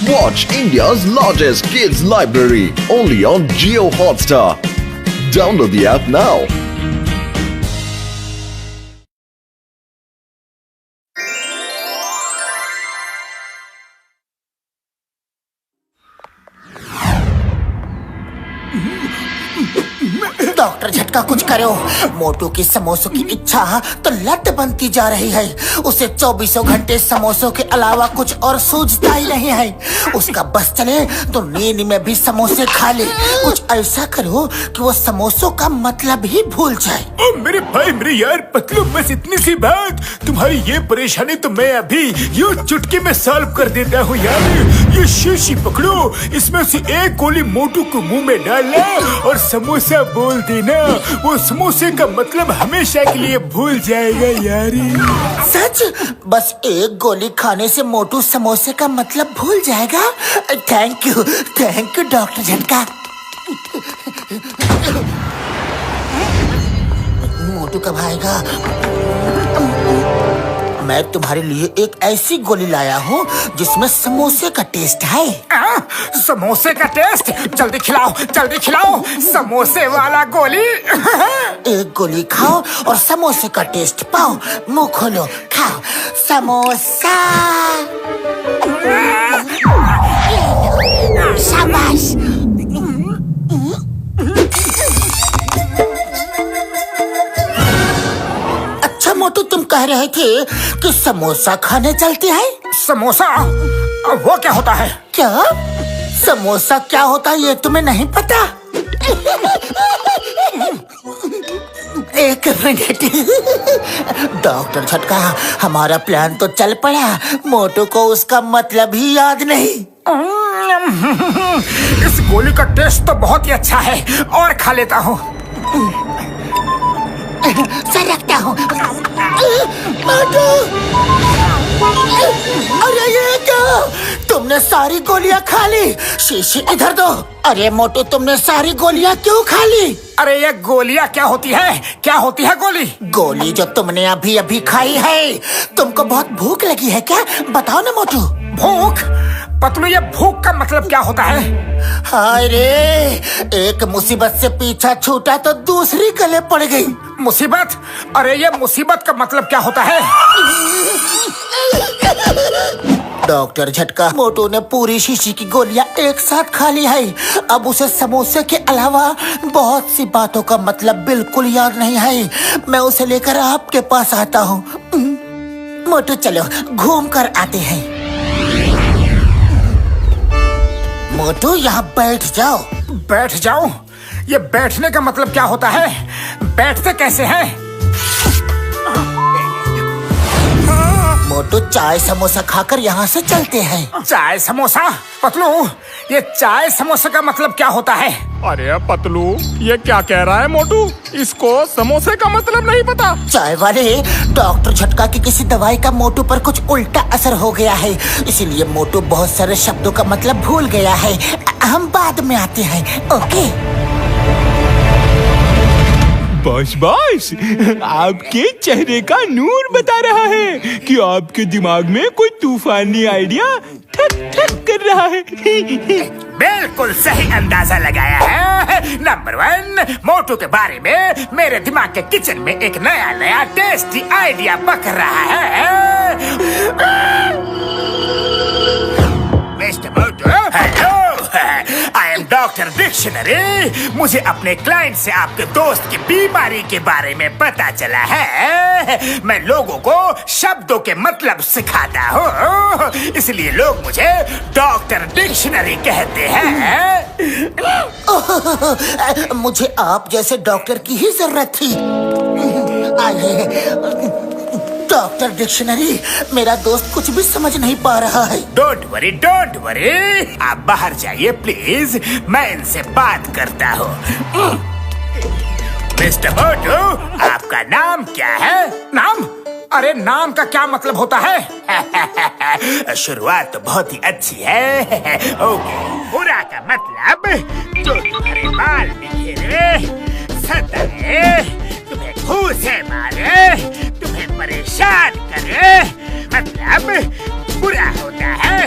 Watch India's largest kids library only on Jio Hotstar. Download the app now. Doctor झटका कुछ करो। मोटू की समोसों की इच्छा तो लत बनती जा रही है। उसे 24 घंटे समोसों के अलावा कुछ और सूझता ही नहीं है। उसका बस चले तो नींद में भी समोसे खा ले। कुछ ऐसा करो कि वो समोसों का मतलब ही भूल जाए। ओ मेरे भाई मेरे यार पतलू, बस इतनी सी बात। तुम्हारी ये परेशानी तो मैं अभी यूं चुटकी में सॉल्व कर देता हूँ यार। ये शीशी पकड़ो, इसमें से एक गोली मोटू को मुंह में डालना और समोसा बोल देना। वो समोसे का मतलब हमेशा के लिए भूल जाएगा यारी। सच? बस एक गोली खाने से मोटू समोसे का मतलब भूल जाएगा? थैंक यू डॉक्टर झटका। मोटू कब आएगा? मैं तुम्हारे लिए एक ऐसी गोली लाया हूँ जिसमें समोसे का टेस्ट है। समोसे का टेस्ट? जल्दी खिलाओ समोसे वाला गोली। एक गोली खाओ और समोसे का टेस्ट पाओ। मुंह खोलो, खाओ समोसा। शाबाश। अच्छा मोटू, तुम कह रहे थे कि समोसा खाने चलते हैं? समोसा? वो क्या होता है? क्या समोसा क्या होता है ये तुम्हें नहीं पता? एक मिनट। डॉक्टर झटका, हमारा प्लान तो चल पड़ा। मोटू को उसका मतलब ही याद नहीं। इस गोली का टेस्ट तो बहुत ही अच्छा है और खा लेता हूँ। सर रखता हूँ। मोटू, अरे ये क्या? तुमने सारी गोलियां खा ली। शीशी इधर दो। अरे मोटू, तुमने सारी गोलियां क्यों खा ली? अरे ये गोलियां क्या होती है गोली? गोली जो तुमने अभी अभी खाई है। तुमको बहुत भूख लगी है क्या? बताओ ना मोटू। भूख? पतलू, ये भूख का मतलब क्या होता है? हाय रे, एक मुसीबत से पीछा छूटा तो दूसरी गले पड़ गई। मुसीबत? अरे ये मुसीबत का मतलब क्या होता है? डॉक्टर झटका, मोटू ने पूरी शीशी की गोलियां एक साथ खा ली है। अब उसे समोसे के अलावा बहुत सी बातों का मतलब बिल्कुल याद नहीं है। मैं उसे लेकर आपके पास आता हूँ। मोटू चलो घूम कर आते हैं। मोटू यहाँ बैठ जाओ। बैठ जाओ? ये बैठने का मतलब क्या होता है? बैठते कैसे हैं? मोटू, चाय समोसा खाकर यहाँ से चलते हैं। चाय समोसा? पतलू, ये चाय समोसा का मतलब क्या होता है? अरे पतलू, ये क्या कह रहा है मोटू? इसको समोसे का मतलब नहीं पता। चाय वाले, डॉक्टर झटका की किसी दवाई का मोटू पर कुछ उल्टा असर हो गया है, इसीलिए मोटू बहुत सारे शब्दों का मतलब भूल गया है। हम बाद में आते हैं, ओके? बस आपके चेहरे का नूर बता रहा है कि आपके दिमाग में कोई तूफानी आइडिया ठक ठक कर रहा है। बिल्कुल सही अंदाजा लगाया है। नंबर 1, मोटू के बारे में मेरे दिमाग के किचन में एक नया टेस्टी आइडिया पक रहा है। Mister Motu, hello, I am doctor dictionary. मुझे अपने क्लाइंट से आपके दोस्त की बीमारी के बारे में पता चला है। मैं लोगों को शब्दों के मतलब सिखाता हूँ, इसलिए लोग मुझे डॉक्टर डिक्शनरी कहते हैं। मुझे आप जैसे डॉक्टर की ही जरूरत थी। डॉक्टर डिक्शनरी, मेरा दोस्त कुछ भी समझ नहीं पा रहा है। डोंट वरी, आप बाहर जाइए प्लीज, मैं इनसे बात करता हूँ। मिस्टर मोटू, आपका नाम क्या है? नाम? अरे नाम का क्या मतलब होता है? शुरुआत तो बहुत ही अच्छी है। ओके, बुरा का मतलब जो तुम्हारे बाल बिखेरे, सताए, तुम्हें घूंसे मारे, तुम्हें परेशान करे, मतलब बुरा होता है।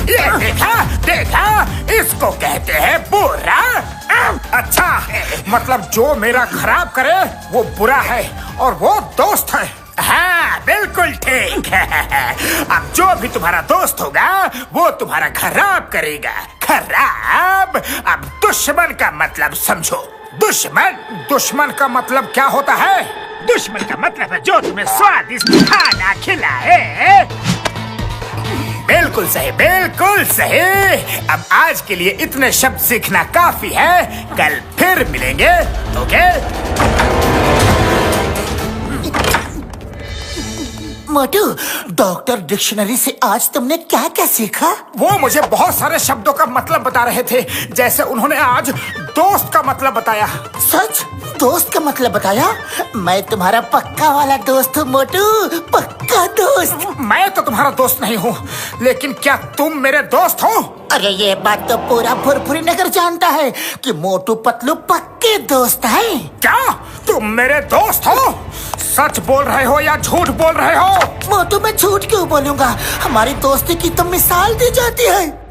ये देखा देखा, इसको कहते हैं बुरा। अच्छा, मतलब जो मेरा खराब करे वो बुरा है और वो दोस्त है। हाँ बिल्कुल ठीक है। अब जो भी तुम्हारा दोस्त होगा वो तुम्हारा खराब करेगा। खराब। अब दुश्मन का मतलब समझो। दुश्मन का मतलब क्या होता है? दुश्मन का मतलब है जो तुम्हें स्वादिष्ट खाना खिलाए। बिल्कुल सही, बिल्कुल सही। अब आज के लिए इतने शब्द सीखना काफी है। कल फिर मिलेंगे, ओके? मोटू, डॉक्टर डिक्शनरी से आज तुमने क्या क्या सीखा? वो मुझे बहुत सारे शब्दों का मतलब बता रहे थे। जैसे उन्होंने आज दोस्त का मतलब बताया। सच? दोस्त का मतलब बताया? मैं तुम्हारा पक्का वाला दोस्त हूँ मोटू, पक्का दोस्त। मैं तो तुम्हारा दोस्त नहीं हूँ, लेकिन क्या तुम मेरे दोस्त हो? अरे ये बात तो पूरा भुरभुरी नगर जानता है कि मोटू पतलू पक्के दोस्त हैं। क्या तुम मेरे दोस्त हो? सच बोल रहे हो या झूठ बोल रहे हो? मोटू, मैं झूठ क्यों बोलूंगा? हमारी दोस्ती की तो मिसाल दी जाती है।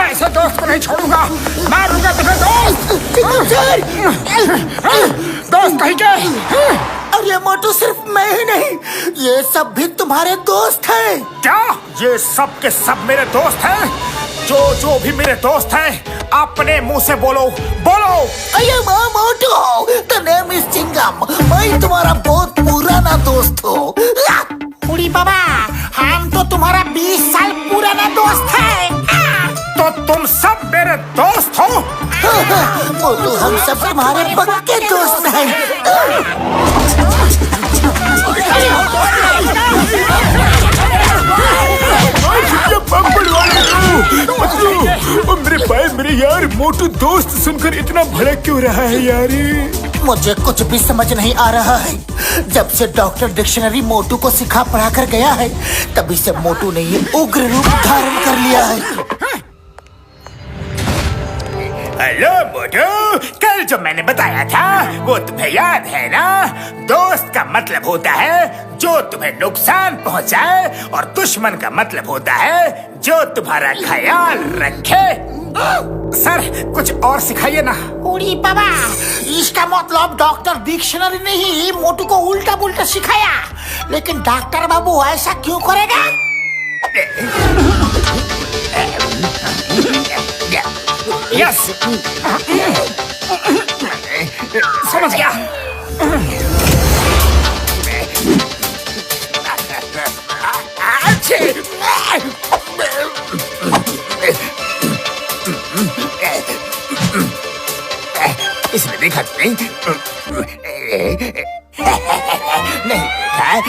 ऐसे दोस्त को नहीं छोड़ूंगा, मारूंगा तुम्हें। दोस्त कहीं के? अरे मोटू, सिर्फ मैं ही नहीं, ये सब भी तुम्हारे दोस्त हैं। क्या ये सब के सब मेरे दोस्त हैं? जो भी मेरे दोस्त हैं अपने मुंह से बोलो, बोलो। अरे मोटू, द नेम इज चिंगम। मैं तुम्हारा बहुत पुराना दोस्त हूँ। उड़ी बाबा, हम तो तुम्हारा 20 साल पुराना दोस्त है। तो तुम सब मेरे दोस्त हो? मोटू, हम सब तुम्हारे पक्के दोस्त हैं। मेरे भाई, मेरे यार, मोटू दोस्त सुनकर इतना भड़क क्यों रहा है यार? मुझे कुछ भी समझ नहीं आ रहा है। जब से डॉक्टर डिक्शनरी मोटू को सिखा पढ़ा कर गया है, तभी से मोटू ने ये उग्र रूप धारण कर लिया है। हेलो मोटू, कल जो मैंने बताया था वो तुम्हें याद है ना? दोस्त का मतलब होता है जो तुम्हें नुकसान पहुंचाए, और दुश्मन का मतलब होता है जो तुम्हारा ख्याल रखे। सर, कुछ और सिखाइए ना। उड़ी बाबा, इसका मतलब डॉक्टर डिक्शनरी ने ही मोटू को उल्टा पुल्टा सिखाया। लेकिन डॉक्टर बाबू ऐसा क्यों करेगा? यस, समझ गया। इसने देखा नहीं? नहीं देखा।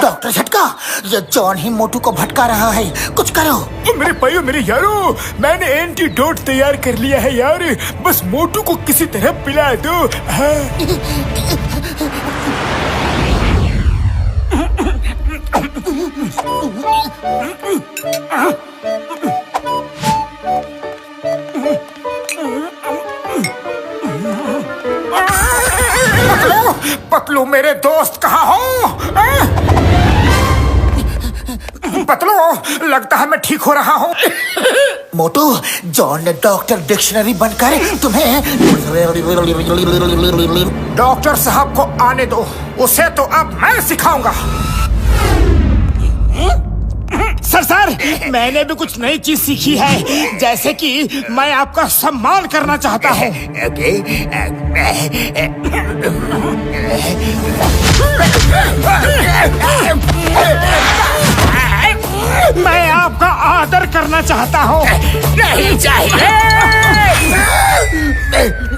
डॉक्टर झटका, ये जॉन ही मोटू को भटका रहा है। कुछ करो। मेरे भाइयों, मेरे यारों, मैंने एंटीडोट तैयार कर लिया है यार। बस मोटू को किसी तरह पिला दो। पतलू, मेरे दोस्त कहाँ हो? पतलू, लगता है मैं ठीक हो रहा हूँ। मोटू, जॉन ने डॉक्टर डिक्शनरी बनकर तुम्हें। डॉक्टर साहब को आने दो, उसे तो अब मैं सिखाऊंगा। सर, मैंने भी कुछ नई चीज सीखी है। जैसे कि मैं आपका सम्मान करना चाहता हूँ। मैं आपका आदर करना चाहता हूँ। नहीं चाहिए।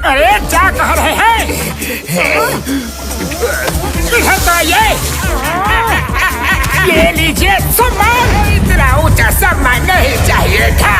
अरे क्या कह रहे हैं? इधर तो ये लीजिए सम्मान। इतना ऊंचा सम्मान नहीं चाहिए था।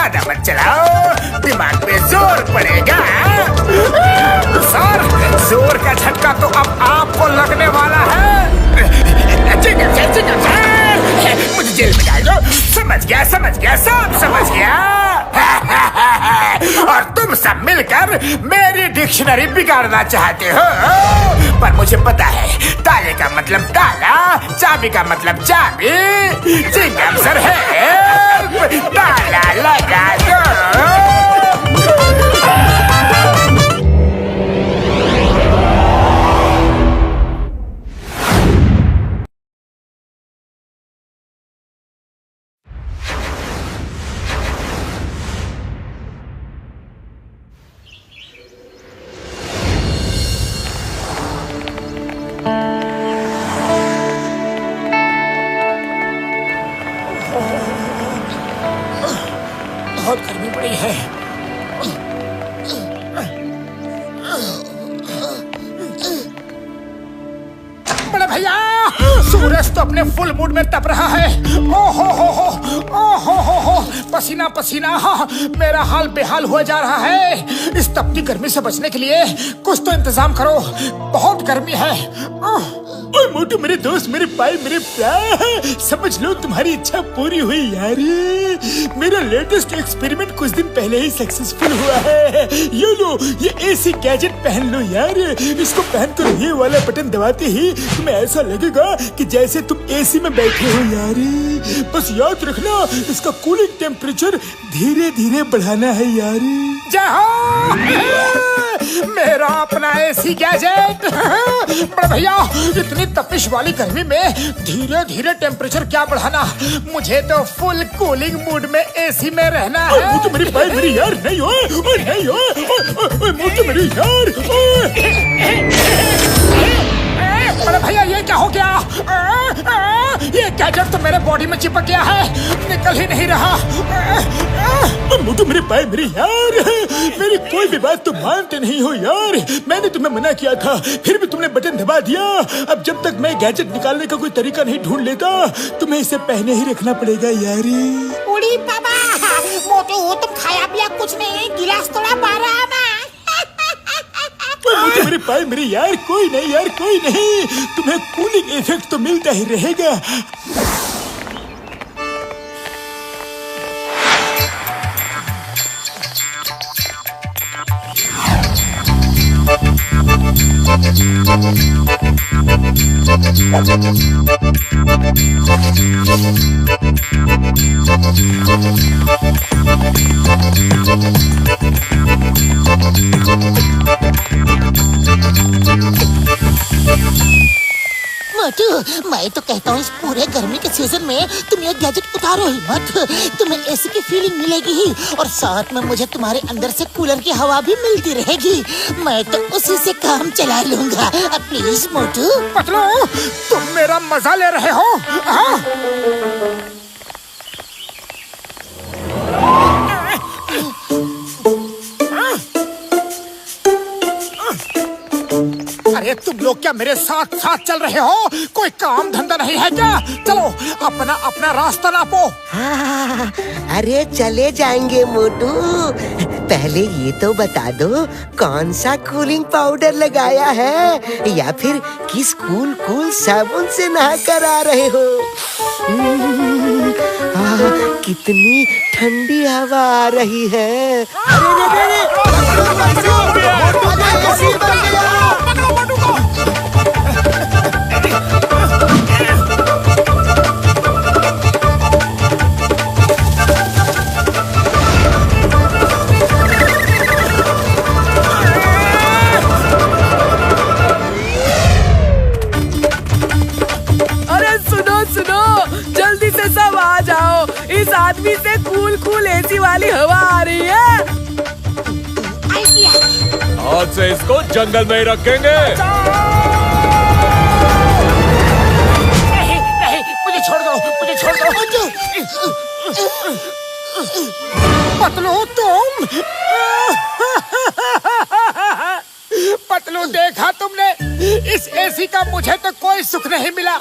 ज्यादा मत चलाओ, दिमाग पे जोर पड़ेगा। सर, जोर का झटका तो अब आपको लगने वाला है। मुझे जेल में डालो। समझ गया, सब समझ गया। और तुम सब मिलकर मेरी डिक्शनरी बिगाड़ना चाहते हो, पर मुझे पता है ताले का मतलब ताला, चाबी का मतलब चाबी। चिंगम सर है, ताला लगा दो। बहुत गर्मी पड़ी है। बड़े भैया, सूरज तो अपने फुल मूड में तप रहा है। ओहो, पसीना पसीना, मेरा हाल बेहाल हो जा रहा है। इस तपती गर्मी से बचने के लिए कुछ तो इंतजाम करो, बहुत गर्मी है। ओए मोटू, मेरे दोस्त, मेरे भाई, मेरे प्यार, समझ लो तुम्हारी इच्छा पूरी हुई यार। मेरा लेटेस्ट एक्सपेरिमेंट कुछ दिन पहले ही सक्सेसफुल हुआ है। ये लो, ये एसी गैजेट पहन लो यार। इसको पहनकर ये वाला बटन दबाते ही तुम्हें ऐसा लगेगा कि जैसे तुम एसी में बैठे हो यार। बस याद रखना, इसका कूलिंग टेम्परेचर धीरे धीरे बढ़ाना है यार। जहाँ मेरा अपना एसी गैजेट। बड़े भैया, इतनी तपिश वाली गर्मी में धीरे धीरे टेम्परेचर क्या बढ़ाना, मुझे तो फुल कूलिंग मूड में एसी में रहना है। मुझे मेरी भाई, मेरी यार, नहीं हो, नहीं हो, मुझे मेरी यार। बड़े भैया, ये क्या हो गया? ये गैजेट तो मेरे बॉडी में चिपक गया है, निकल ही नहीं रहा। मुझे मेरे भाई, मेरी यार, मेरी कोई भी बात तुम मानते नहीं हो यार। मैंने तुम्हें मना किया था, फिर भी तुमने बटन दबा दिया। अब जब तक मैं गैजेट निकालने का कोई तरीका नहीं ढूंढ लेता, तुम्हें इसे पहने ही रखना पड़ेगा यार। उड़ी बाबा, मोटू तुम खाया पिया कुछ नहीं, गिलास थोड़ा बारा ना। मुझे मेरे भाई, मेरी यार, कोई नहीं यार, कोई नहीं, तुम्हें कूलिंग इफेक्ट तो मिलता ही रहेगा। मोटू, मैं तो कहता हूँ इस पूरे गर्मी के सीजन में तुम ये गैजेट उतारो ही मत। तुम्हें एसी की फीलिंग मिलेगी ही, और साथ में मुझे तुम्हारे अंदर से कूलर की हवा भी मिलती रहेगी। मैं तो उसी से काम चला लूंगा। प्लीज मोटू। पतलू, तुम मेरा मजा ले रहे हो? अरे तुम लोग क्या मेरे साथ साथ चल रहे हो? कोई काम धंधा नहीं है क्या? चलो अपना अपना रास्ता नापो। हाँ, अरे चले जाएंगे मोटू। पहले ये तो बता दो, कौन सा कूलिंग पाउडर लगाया है, या फिर किस कूल साबुन से नहाकर आ रहे हो? कितनी ठंडी हवा आ रही है। इस आदमी से कूल एसी वाली हवा आ रही है। आज से इसको जंगल में ही रखेंगे। नहीं, मुझे छोड़ दो, मुझे छोड़ दो। पतलू तुम। पतलू, देखा तुमने, इस एसी का मुझे तो कोई सुख नहीं मिला,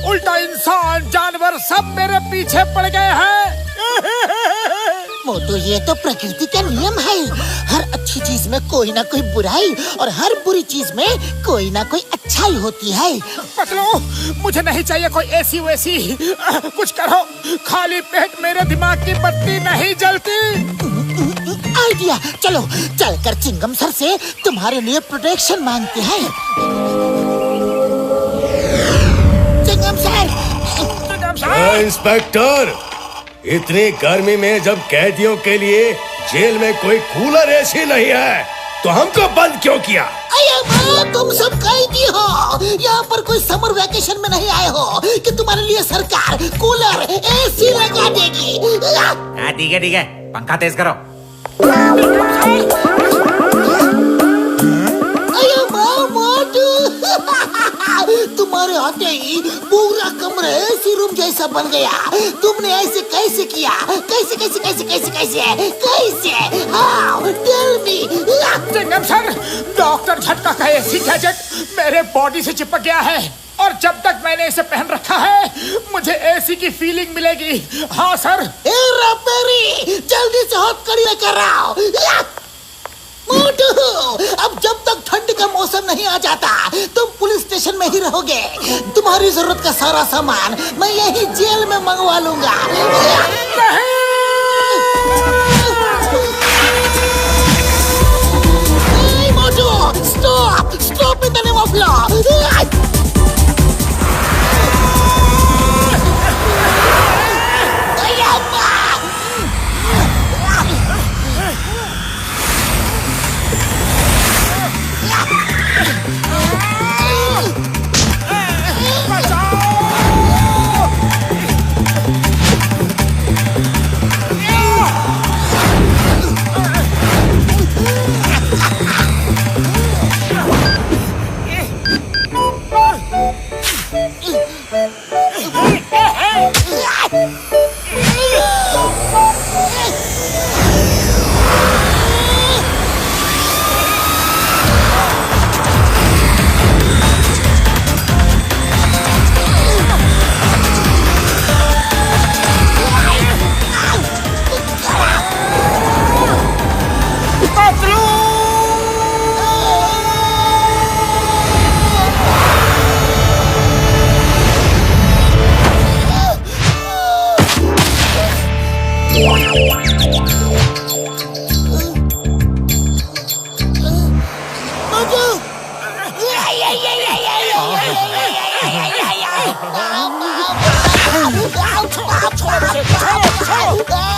उल्टा इंसान जानवर सब मेरे पीछे पड़ गए हैं। मोटू, ये तो प्रकृति का नियम है। हर अच्छी चीज में कोई ना कोई बुराई और हर बुरी चीज में कोई ना कोई अच्छाई होती है। पतलू, मुझे नहीं चाहिए कोई ऐसी वैसी। कुछ करो, खाली पेट मेरे दिमाग की बत्ती नहीं जलती। आइडिया, चलो चलकर चिंगम सर से तुम्हारे लिए प्रोटेक्शन मांगते हैं। चिंगम सर। इंस्पेक्टर, इतनी गर्मी में जब कैदियों के लिए जेल में कोई कूलर एसी नहीं है तो हमको बंद क्यों किया? तुम सब कैदी हो, यहाँ पर कोई समर वैकेशन में नहीं आए हो कि तुम्हारे लिए सरकार कूलर एसी लगा देगी। ठीक है, पंखा तेज करो। तुम्हारे आते ही पूरा कमरा एसी रूम जैसा बन गया। तुमने ऐसे कैसे किया? कैसे कैसे कैसे कैसे कैसे कैसे? हाँ, tell me. Chewing gum sir, doctor झटका का एसी गैजेट मेरे बॉडी से चिपक गया है और जब तक मैंने इसे पहन रखा है मुझे एसी की फीलिंग मिलेगी। हाँ सर। जल्दी से हथकड़ी लेकर आओ। मोटू, अब जब तक ठंड का मौसम नहीं आ जाता तुम पुलिस स्टेशन में ही रहोगे। तुम्हारी जरूरत का सारा सामान मैं यही जेल में मंगवा लूंगा। Motu, stop stop in the name of law.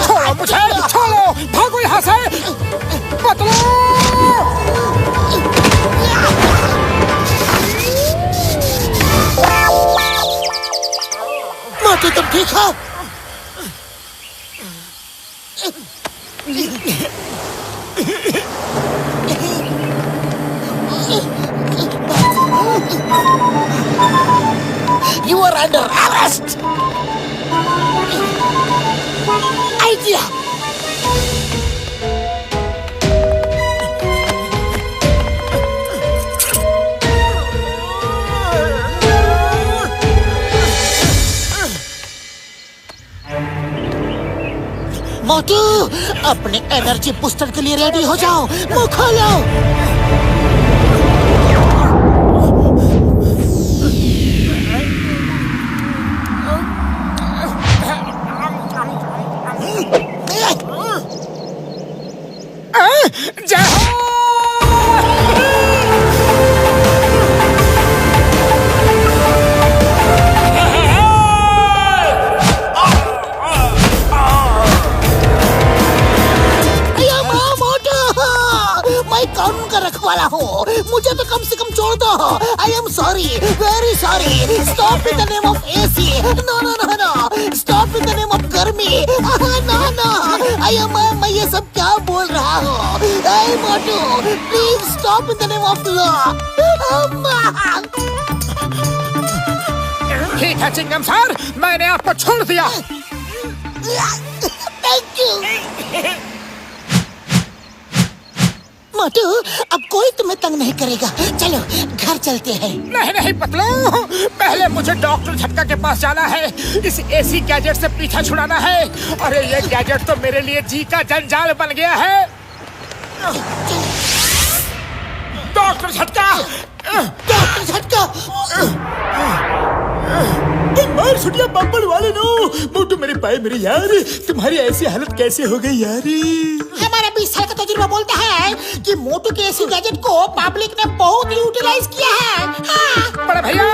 छोड़ो मुझे, छोड़ो, भागो यहाँ से। मोटू, तुम ठीक हो? You are under arrest. Idea. मोटू, अपने एनर्जी बूस्टर के लिए रेडी हो जाओ। मुंह खोलो। मुझे तो कम से कम छोड़ दो। I am sorry, very sorry. Stop in the name of AC. No, no, no, no. Stop in the name of गर्मी. No, no. मैं ये सब क्या बोल रहा हूँ? Hey, Motu, please stop in the name of law. ठीक है चिंगम सर, मैंने आपको छोड़ दिया। Thank you. मोटू अब कोई तुम्हें तंग नहीं करेगा, चलो घर चलते हैं। नहीं नहीं पतलू, पहले मुझे डॉक्टर झटका के पास जाना है, इस एसी गैजेट से पीछा छुड़ाना है। अरे ये गैजेट तो मेरे लिए जी का जंजाल बन गया है। डॉक्टर झटका, डॉक्टर झटका। मार छुटिया पापड़ वाले नो। मोटू मेरे पाए मेरे यार, तुम्हारी ऐसी हालत कैसे हो गई यार? हमारा 20 साल का तजुर्बा बोलता है कि मोटू के एसी गैजेट को पब्लिक ने बहुत यूटिलाइज किया है। हाँ। बड़े भैया,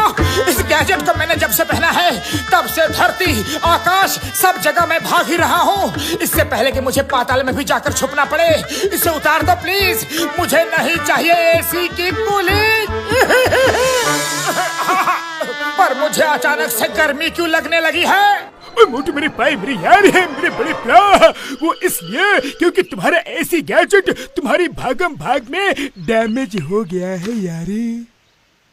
इस गैजेट को मैंने जब से पहना है तब से धरती आकाश सब जगह मैं भाग ही रहा हूँ। इससे पहले कि मुझे पाताल में भी जाकर छुपना पड़े, इसे उतार दो प्लीज। मुझे नहीं चाहिए एसी की कूलिंग। पर मुझे अचानक से गर्मी क्यों लगने लगी है? मोटू मेरे भाई मेरे यार है, मेरे बड़े प्यार, वो इसलिए क्योंकि तुम्हारा एसी गैजेट तुम्हारी भागम भाग में डैमेज हो गया है यारी।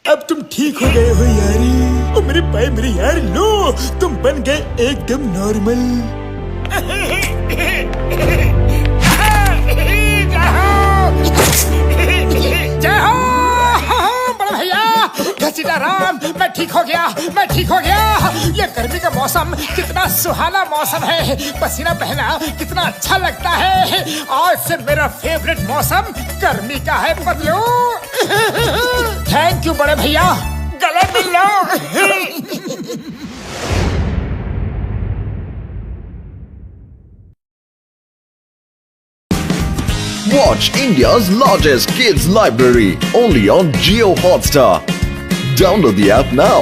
अब तुम ठीक हो गए हो यारी। ओ मेरे भाई मेरे यार, लो तुम बन गए एकदम नॉर्मल। जय हो बड़ा भैया, घसीटा राम, मैं ठीक हो गया, मैं ठीक हो गया। ये गर्मी का मौसम कितना सुहाना मौसम है, पसीना बहना कितना अच्छा लगता है। आज से मेरा फेवरेट मौसम गर्मी का है पतलू। थैंक यू बड़े भैया, गले मिल लो। Watch India's largest kids library only on Jio Hotstar. Download the app now.